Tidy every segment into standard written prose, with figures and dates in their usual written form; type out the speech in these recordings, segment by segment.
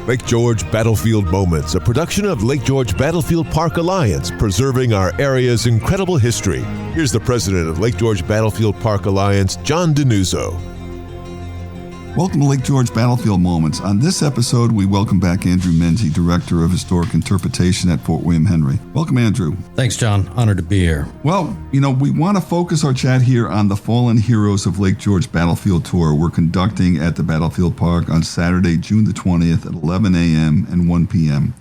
Lake George Battlefield Moments, a production of Lake George Battlefield Park Alliance, preserving our area's incredible history. Here's the president of Lake George Battlefield Park Alliance, John Denuzzo. Welcome to Lake George Battlefield Moments. On this episode, we welcome back Andrew Menzie, Director of Historic Interpretation at Fort William Henry. Welcome, Andrew. Thanks, John. Honored to be here. Well, we want to focus our chat here on the Fallen Heroes of Lake George Battlefield Tour we're conducting at the Battlefield Park on Saturday, June the 20th at 11 a.m. and 1 p.m.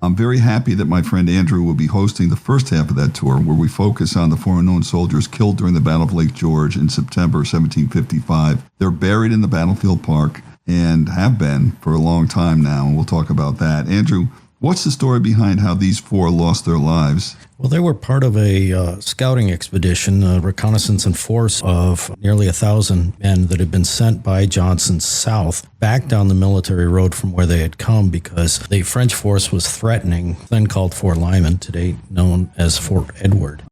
I'm very happy that my friend Andrew will be hosting the first half of that tour, where we focus on the 4 unknown soldiers killed during the Battle of Lake George in September 1755. They're buried in the Battlefield Park and have been for a long time now, and we'll talk about that. Andrew, what's the story behind how these 4 lost their lives? Well, they were part of a scouting expedition, a reconnaissance and force of nearly 1,000 men that had been sent by Johnson south back down the military road from where they had come, because the French force was threatening, then called Fort Lyman, today known as Fort Edward.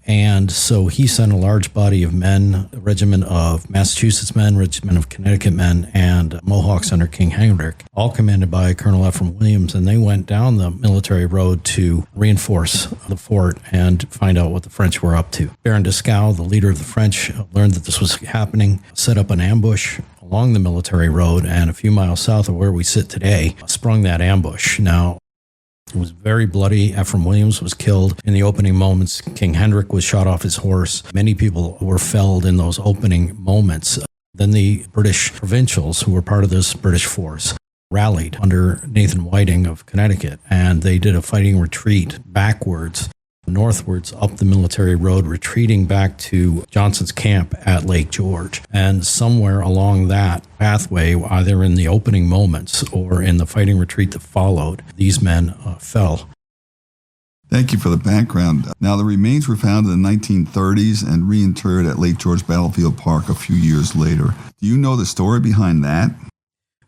And so he sent a large body of men, a regiment of Massachusetts men, regiment of Connecticut men, and Mohawks under King Henrik, all commanded by Colonel Ephraim Williams. And they went down the military road to reinforce the fort and find out what the French were up to. Baron Dieskau, the leader of the French, learned that this was happening, set up an ambush along the military road, and a few miles south of where we sit today, sprung that ambush. Now, it was very bloody. Ephraim Williams was killed in the opening moments. King Henrik was shot off his horse. Many people were felled in those opening moments. Then the British provincials, who were part of this British force, rallied under Nathan Whiting of Connecticut, and they did a fighting retreat backwards, northwards up the military road, retreating back to Johnson's camp at Lake George. And somewhere along that pathway, either in the opening moments or in the fighting retreat that followed, these men fell. Thank you for the background. Now, the remains were found in the 1930s and reinterred at Lake George Battlefield Park a few years later. Do you know the story behind that?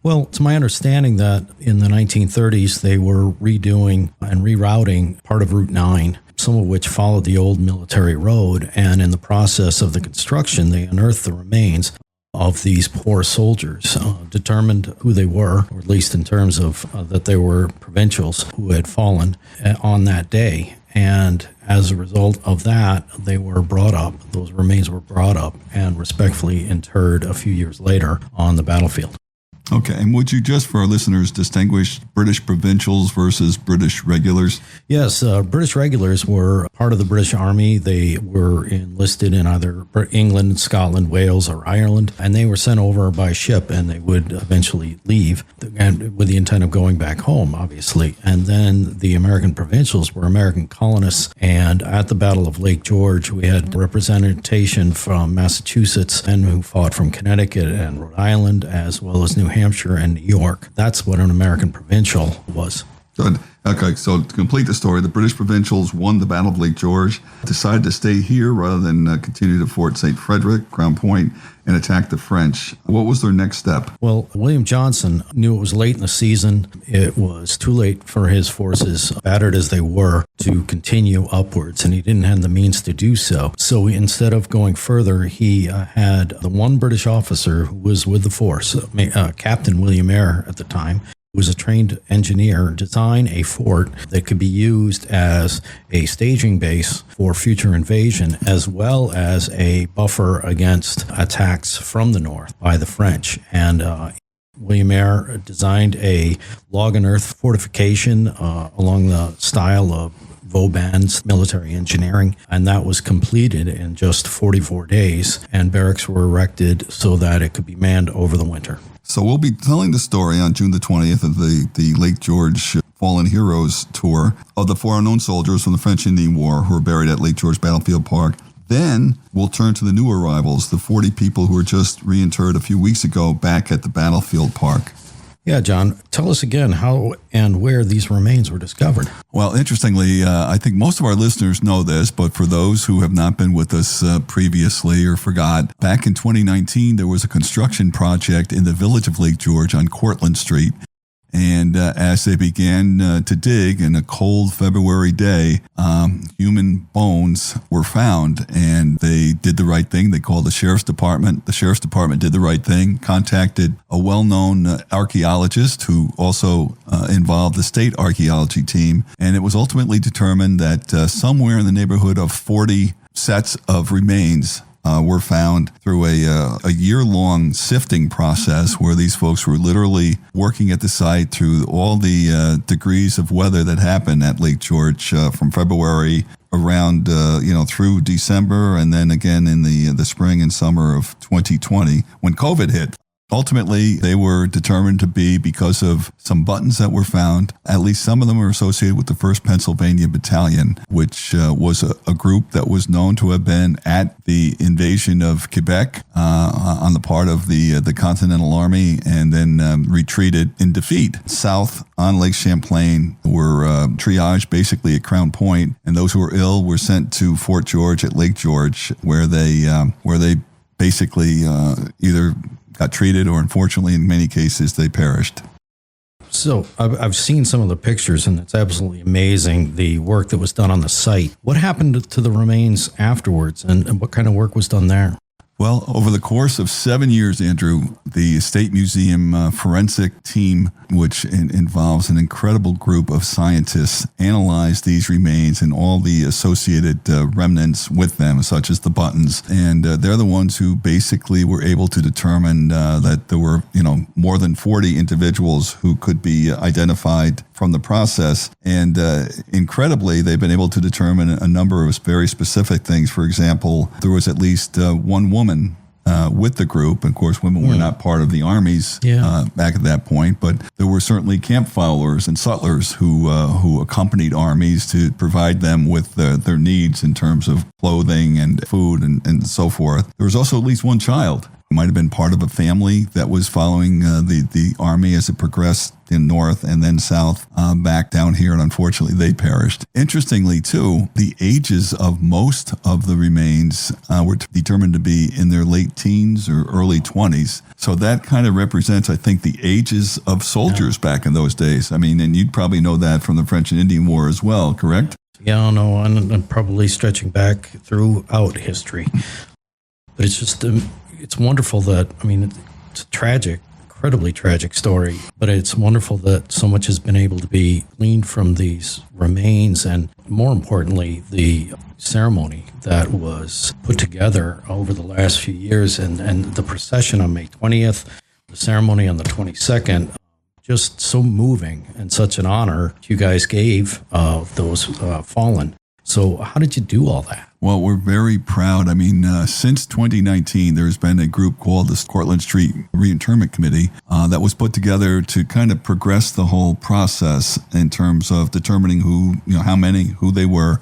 Well, it's my understanding that in the 1930s, they were redoing and rerouting part of Route 9, some of which followed the old military road. And in the process of the construction, they unearthed the remains of these poor soldiers, determined who they were, or at least in terms of that they were provincials who had fallen on that day. And as a result of that, they were brought up, those remains were brought up and respectfully interred a few years later on the battlefield. Okay, and would you just, for our listeners, distinguish British provincials versus British regulars? Yes, British regulars were part of the British Army. They were enlisted in either England, Scotland, Wales, or Ireland, and they were sent over by ship, and they would eventually leave, and with the intent of going back home, obviously. And then the American provincials were American colonists, and at the Battle of Lake George, we had representation from Massachusetts, men who fought from Connecticut and Rhode Island, as well as New Hampshire and New York. That's what an American provincial was. Good. Okay, so to complete the story, the British provincials won the Battle of Lake George, decided to stay here rather than continue to Fort St. Frederick, Crown Point, and attack the French. What was their next step? Well, William Johnson knew it was late in the season. It was too late for his forces, battered as they were, to continue upwards, and he didn't have the means to do so. So instead of going further, he had the one British officer who was with the force, Captain William Eyre at the time, who was a trained engineer, design a fort that could be used as a staging base for future invasion, as well as a buffer against attacks from the north by the French. And William Eyre designed a log and earth fortification along the style of Vauban's military engineering, and that was completed in just 44 days, and barracks were erected so that it could be manned over the winter. So we'll be telling the story on June the 20th of the Lake George Fallen Heroes tour of the 4 unknown soldiers from the French Indian War who are buried at Lake George Battlefield Park. Then we'll turn to the new arrivals, the 40 people who were just reinterred a few weeks ago back at the Battlefield Park. Yeah, John, tell us again how and where these remains were discovered. Well, interestingly, I think most of our listeners know this, but for those who have not been with us previously or forgot, back in 2019, there was a construction project in the village of Lake George on Cortlandt Street. And as they began to dig in a cold February day, human bones were found, and they did the right thing. They called the sheriff's department. The sheriff's department did the right thing, contacted a well-known archaeologist who also involved the state archaeology team. And it was ultimately determined that somewhere in the neighborhood of 40 sets of remains were found through a year-long sifting process where these folks were literally working at the site through all the degrees of weather that happened at Lake George from February around, through December, and then again in the spring and summer of 2020 when COVID hit. Ultimately, they were determined to be, because of some buttons that were found, at least some of them were associated with the 1st Pennsylvania Battalion, which was a group that was known to have been at the invasion of Quebec on the part of the Continental Army, and then retreated in defeat. South on Lake Champlain were triaged basically at Crown Point, and those who were ill were sent to Fort George at Lake George, where they basically either got treated, or unfortunately, in many cases, they perished. So I've seen some of the pictures, and it's absolutely amazing, the work that was done on the site. What happened to the remains afterwards, and what kind of work was done there? Well, over the course of 7 years, Andrew, the State Museum forensic team, which involves an incredible group of scientists, analyzed these remains and all the associated remnants with them, such as the buttons. And they're the ones who basically were able to determine that there were, more than 40 individuals who could be identified from the process. And incredibly, they've been able to determine a number of very specific things. For example, there was at least one woman with the group. Of course, women were not part of the armies back at that point, but there were certainly camp followers and sutlers who accompanied armies to provide them with their needs in terms of clothing and food and so forth. There was also at least one child. It might have been part of a family that was following the army as it progressed in north and then south back down here, and unfortunately they perished. Interestingly, too, the ages of most of the remains were determined to be in their late teens or early 20s. So that kind of represents, I think, the ages of soldiers back in those days. I mean, and you'd probably know that from the French and Indian War as well, correct? Yeah, no, I'm probably stretching back throughout history. But it's just... it's wonderful that, it's a tragic, incredibly tragic story, but it's wonderful that so much has been able to be gleaned from these remains, and more importantly, the ceremony that was put together over the last few years, and the procession on May 20th, the ceremony on the 22nd, just so moving and such an honor you guys gave those fallen. So how did you do all that? Well, we're very proud. Since 2019, there's been a group called the Cortlandt Street Reinterment Committee that was put together to kind of progress the whole process in terms of determining how many, who they were,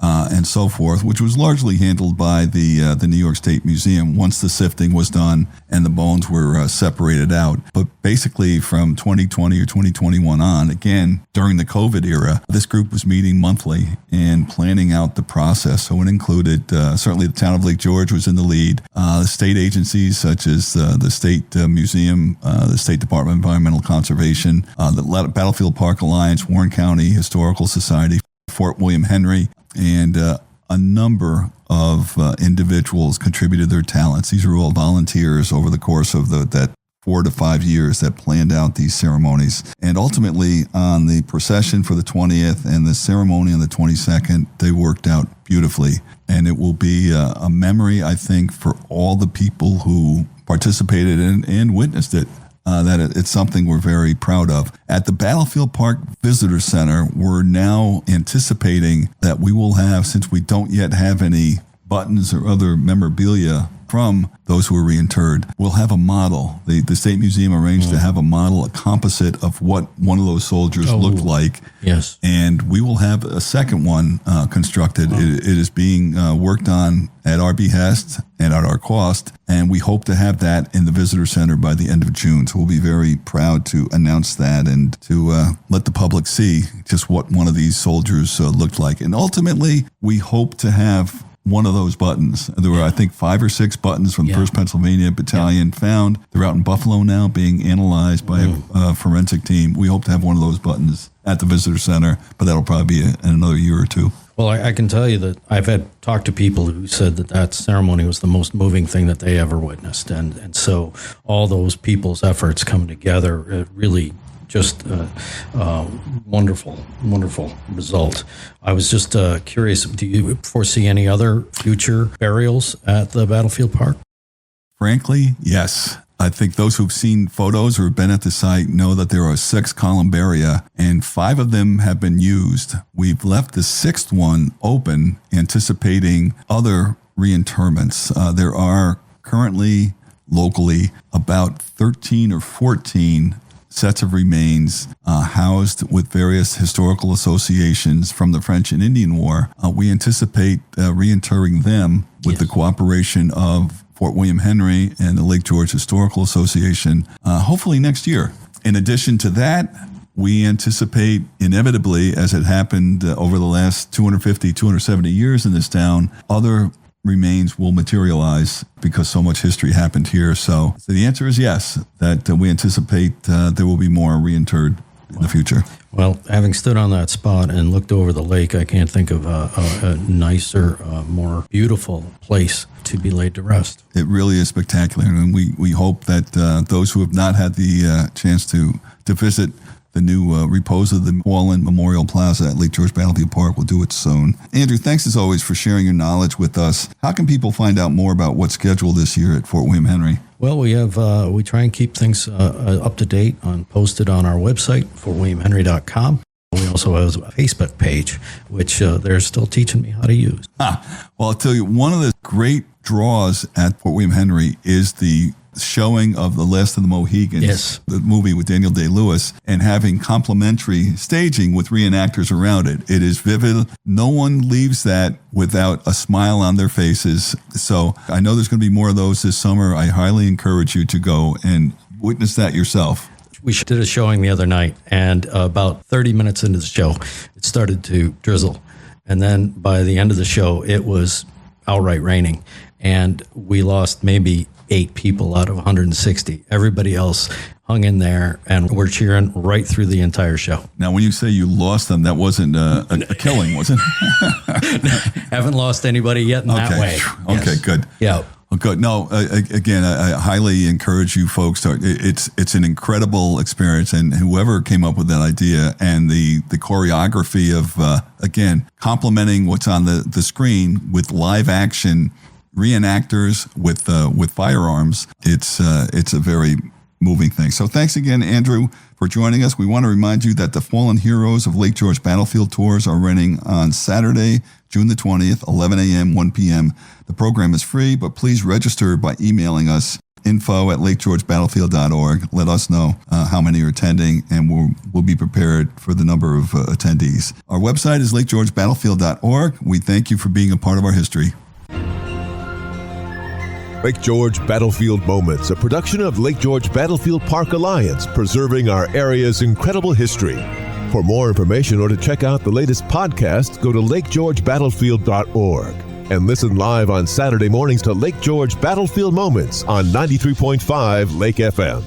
and so forth, which was largely handled by the New York State Museum once the sifting was done and the bones were separated out. But basically from 2020 or 2021 on, again, during the COVID era, this group was meeting monthly and planning out the process. So it included, certainly the town of Lake George was in the lead, state agencies such as the State Museum, the State Department of Environmental Conservation, the Battlefield Park Alliance, Warren County Historical Society, Fort William Henry, and a number of individuals contributed their talents. These are all volunteers over the course of that 4 to 5 years that planned out these ceremonies. And ultimately, on the procession for the 20th and the ceremony on the 22nd, they worked out beautifully. And it will be a memory, I think, for all the people who participated in and witnessed it. That it's something we're very proud of. At the Battlefield Park Visitor Center, we're now anticipating that we will have, since we don't yet have any buttons or other memorabilia from those who were reinterred, we'll have a model. The State Museum arranged to have a model, a composite of what one of those soldiers looked like. Yes. And we will have a second one constructed. It is being worked on at our behest and at our cost, and we hope to have that in the Visitor Center by the end of June. So we'll be very proud to announce that and to let the public see just what one of these soldiers looked like. And ultimately, we hope to have one of those buttons. There were, I think, 5 or 6 buttons from the 1st Pennsylvania Battalion found. They're out in Buffalo now being analyzed by a forensic team. We hope to have one of those buttons at the visitor center, but that'll probably be in another year or two. Well, I can tell you that I've had talked to people who said that ceremony was the most moving thing that they ever witnessed. And so all those people's efforts come together, really just wonderful result. I was just curious, do you foresee any other future burials at the Battlefield Park? Frankly, yes. I think those who've seen photos or have been at the site know that there are 6 columbaria, and 5 of them have been used. We've left the 6th one open, anticipating other reinterments. There are currently, locally, about 13 or 14 sets of remains housed with various historical associations from the French and Indian War. We anticipate reinterring them with the cooperation of Fort William Henry and the Lake George Historical Association, hopefully next year. In addition to that, we anticipate inevitably, as it happened over the last 250, 270 years in this town, other remains will materialize because so much history happened here. So the answer is yes, that we anticipate there will be more reinterred in the future. Well, having stood on that spot and looked over the lake, I can't think of a nicer, more beautiful place to be laid to rest. It really is spectacular, and we hope that those who have not had the chance to visit the new repose of the fallen Memorial Plaza at Lake George Battlefield Park will do it soon. Andrew, thanks as always for sharing your knowledge with us. How can people find out more about what's scheduled this year at Fort William Henry? Well, we try and keep things up to date, posted on our website, fortwilliamhenry.com. We also have a Facebook page, which they're still teaching me how to use. Well, I'll tell you, one of the great draws at Fort William Henry is the showing of The Last of the Mohegans, the movie with Daniel Day-Lewis, and having complimentary staging with reenactors around it. It is vivid. No one leaves that without a smile on their faces. So I know there's going to be more of those this summer. I highly encourage you to go and witness that yourself. We did a showing the other night, and about 30 minutes into the show, it started to drizzle. And then by the end of the show, it was outright raining. And we lost maybe 8 people out of 160. Everybody else hung in there, and we're cheering right through the entire show. Now, when you say you lost them, that wasn't a killing, was it? Haven't lost anybody yet in that way. Okay, good. Yeah. Oh, good. No, again, I highly encourage you folks to. It's an incredible experience, and whoever came up with that idea and the choreography of again complementing what's on the screen with live action reenactors with firearms. It's a very moving thing. So thanks again, Andrew, for joining us. We want to remind you that the Fallen Heroes of Lake George Battlefield Tours are running on Saturday, June the 20th, 11 a.m., 1 p.m. The program is free, but please register by emailing us info@lakegeorgebattlefield.org. Let us know how many are attending, and we'll be prepared for the number of attendees. Our website is lakegeorgebattlefield.org. We thank you for being a part of our history. Lake George Battlefield Moments, a production of Lake George Battlefield Park Alliance, preserving our area's incredible history. For more information or to check out the latest podcast, go to lakegeorgebattlefield.org and listen live on Saturday mornings to Lake George Battlefield Moments on 93.5 Lake FM.